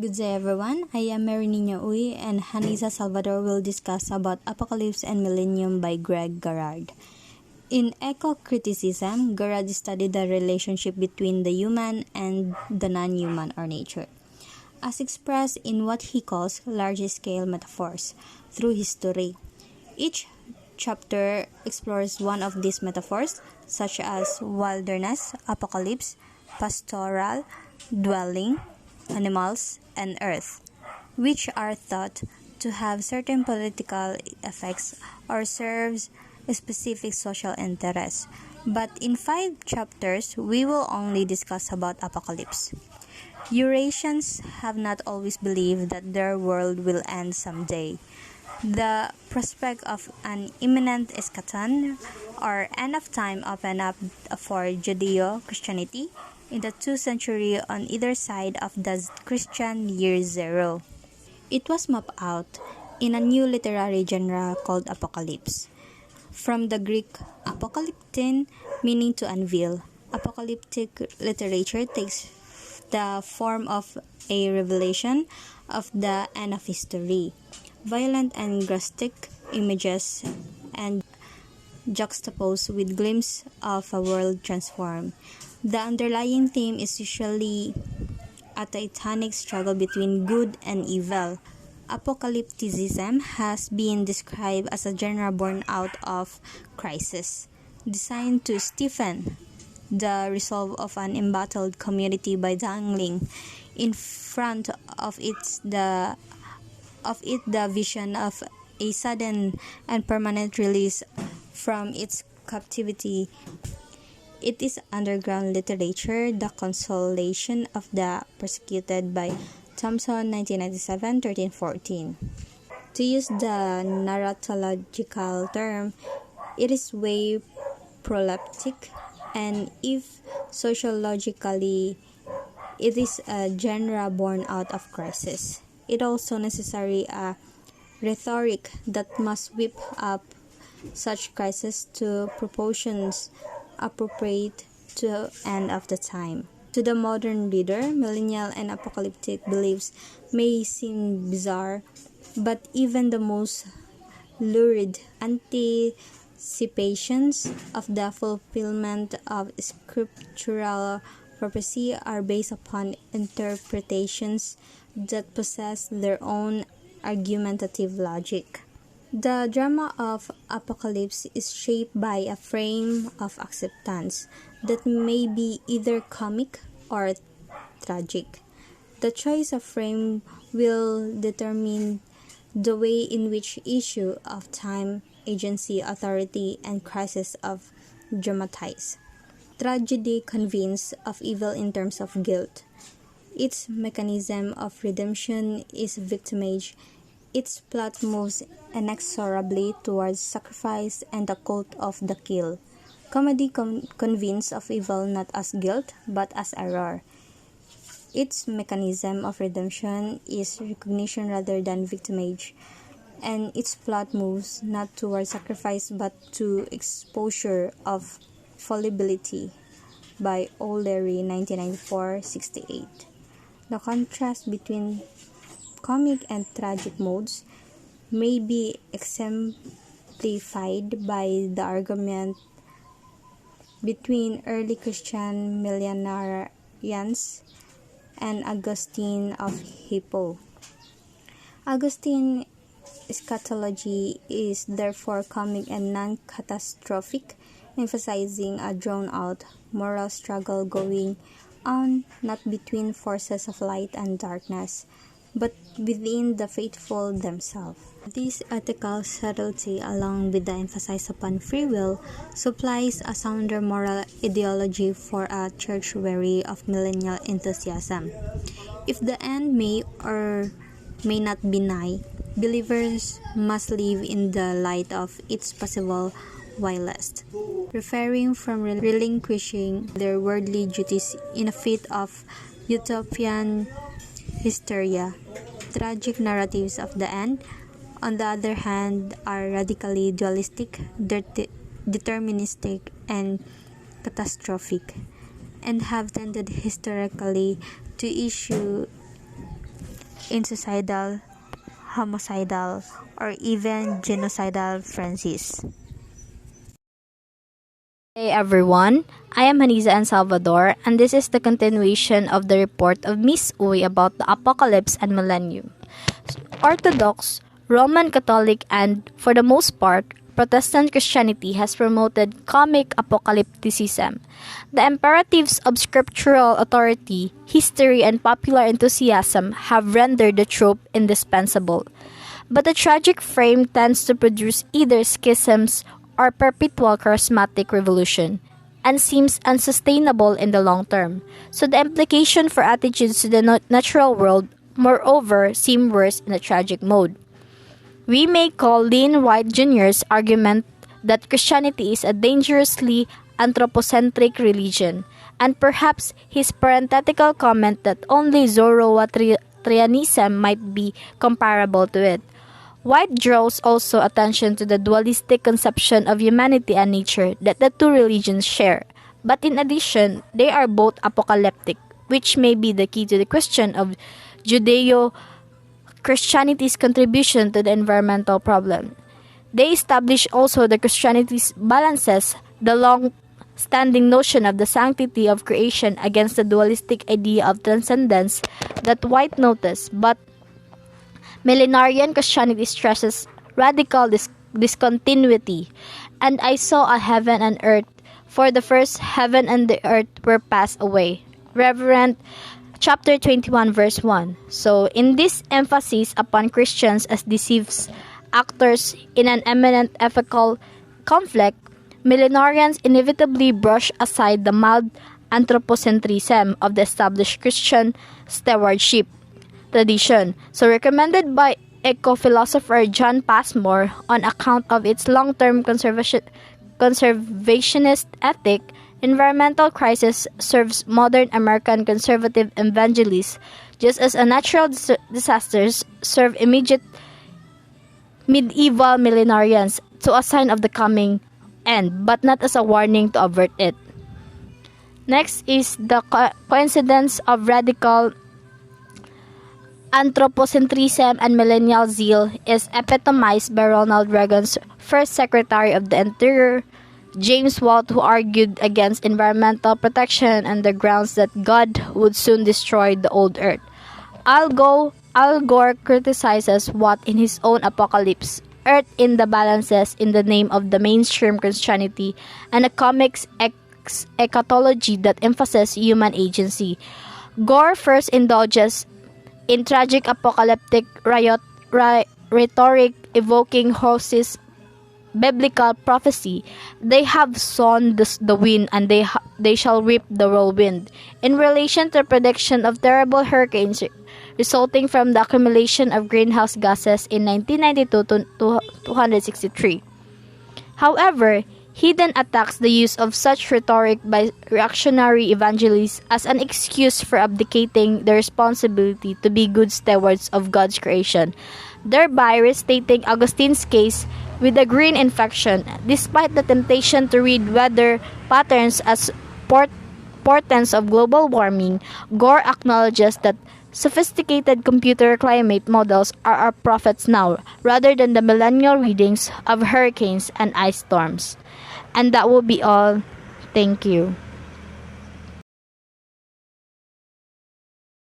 Good day everyone, I am Marinina Uy and Hanisa Salvador will discuss about Apocalypse and Millennium by Greg Garrard. In eco-criticism, Garrard studied the relationship between the human and the non-human or nature, as expressed in what he calls large-scale metaphors through history. Each chapter explores one of these metaphors, such as wilderness, apocalypse, pastoral, dwelling, animals, and earth, which are thought to have certain political effects or serves a specific social interest. But in 5 chapters, we will only discuss about apocalypse. Eurasians have not always believed that their world will end someday. The prospect of an imminent eschaton or end of time opened up for Judeo-Christianity in the 2nd century on either side of the Christian year zero. It was mapped out in a new literary genre called apocalypse. From the Greek apokalyptin, meaning to unveil, apocalyptic literature takes the form of a revelation of the end of history. Violent and graphic images and juxtaposed with glimpses of a world transformed. The underlying theme is usually a titanic struggle between good and evil. Apocalypticism has been described as a genre born out of crisis, designed to stiffen the resolve of an embattled community by dangling in front of it the vision of a sudden and permanent release from its captivity. It is underground literature, the consolation of the persecuted by Thompson, 1997, 13-14. To use the narratological term, it is way proleptic, and if sociologically it is a genre born out of crisis, it also necessary a rhetoric that must whip up such crisis to proportions appropriate to the end of the time. To the modern reader, millennial and apocalyptic beliefs may seem bizarre, but even the most lurid anticipations of the fulfillment of scriptural prophecy are based upon interpretations that possess their own argumentative logic. The drama of apocalypse is shaped by a frame of acceptance that may be either comic or tragic. The choice of frame will determine the way in which issue of time, agency, authority, and crisis of dramatize. Tragedy convenes of evil in terms of guilt. Its mechanism of redemption is victimage. Its plot moves inexorably towards sacrifice and the cult of the kill. Comedy convenes of evil not as guilt, but as error. Its mechanism of redemption is recognition rather than victimage, and its plot moves not towards sacrifice but to exposure of fallibility. By O'Leary, 1994-68. The contrast between comic and tragic modes may be exemplified by the argument between early Christian millenarians and Augustine of Hippo. Augustine's eschatology is therefore comic and non-catastrophic, emphasizing a drawn-out moral struggle going on not between forces of light and darkness, but within the faithful themselves. This ethical subtlety, along with the emphasis upon free will, supplies a sounder moral ideology for a church weary of millennial enthusiasm. If the end may or may not be nigh, believers must live in the light of its possible whilst refraining from relinquishing their worldly duties in a fit of utopian hysteria. Tragic narratives of the end, on the other hand, are radically dualistic, deterministic, and catastrophic, and have tended historically to issue insuicidal, homicidal, or even genocidal frenzies. Hey everyone, I am Haniza and Salvador, and this is the continuation of the report of Miss Uy about the apocalypse and millennium. Orthodox, Roman Catholic, and, for the most part, Protestant Christianity has promoted comic apocalypticism. The imperatives of scriptural authority, history, and popular enthusiasm have rendered the trope indispensable. But the tragic frame tends to produce either schisms or perpetual charismatic revolution, and seems unsustainable in the long term. So the implication for attitudes to the natural world, moreover, seem worse in a tragic mode. We may call Lynn White Jr.'s argument that Christianity is a dangerously anthropocentric religion, and perhaps his parenthetical comment that only Zoroastrianism might be comparable to it. White draws also attention to the dualistic conception of humanity and nature that the two religions share, but in addition, they are both apocalyptic, which may be the key to the question of Judeo-Christianity's contribution to the environmental problem. They establish also that Christianity balances the long-standing notion of the sanctity of creation against the dualistic idea of transcendence that White noticed, but millenarian Christianity stresses radical discontinuity. And I saw a heaven and earth, for the first heaven and the earth were passed away. Reverend chapter 21 verse 1. So in this emphasis upon Christians as deceived actors in an imminent ethical conflict, millenarians inevitably brush aside the mild anthropocentrism of the established Christian stewardship tradition, so recommended by eco-philosopher John Passmore on account of its long-term conservationist ethic. Environmental crisis serves modern American conservative evangelists just as a natural disasters serve immediate medieval millenarians to a sign of the coming end, but not as a warning to avert it. Next is the coincidence of radical anthropocentrism and millennial zeal is epitomized by Ronald Reagan's first Secretary of the Interior, James Watt, who argued against environmental protection on the grounds that God would soon destroy the old earth. Al Gore criticizes Watt in his own Apocalypse, Earth in the Balances in the name of the mainstream Christianity and a comics eschatology that emphasizes human agency. Gore first indulges in tragic apocalyptic rhetoric evoking Hosse's biblical prophecy. They have sown the wind and they shall reap the whirlwind. In relation to prediction of terrible hurricanes resulting from the accumulation of greenhouse gases in 1992 to 263. However, he then attacks the use of such rhetoric by reactionary evangelists as an excuse for abdicating the responsibility to be good stewards of God's creation, thereby restating Augustine's case with a green infection. Despite the temptation to read weather patterns as portents of global warming, Gore acknowledges that sophisticated computer climate models are our prophets now, rather than the millennial readings of hurricanes and ice storms. And that will be all. Thank you.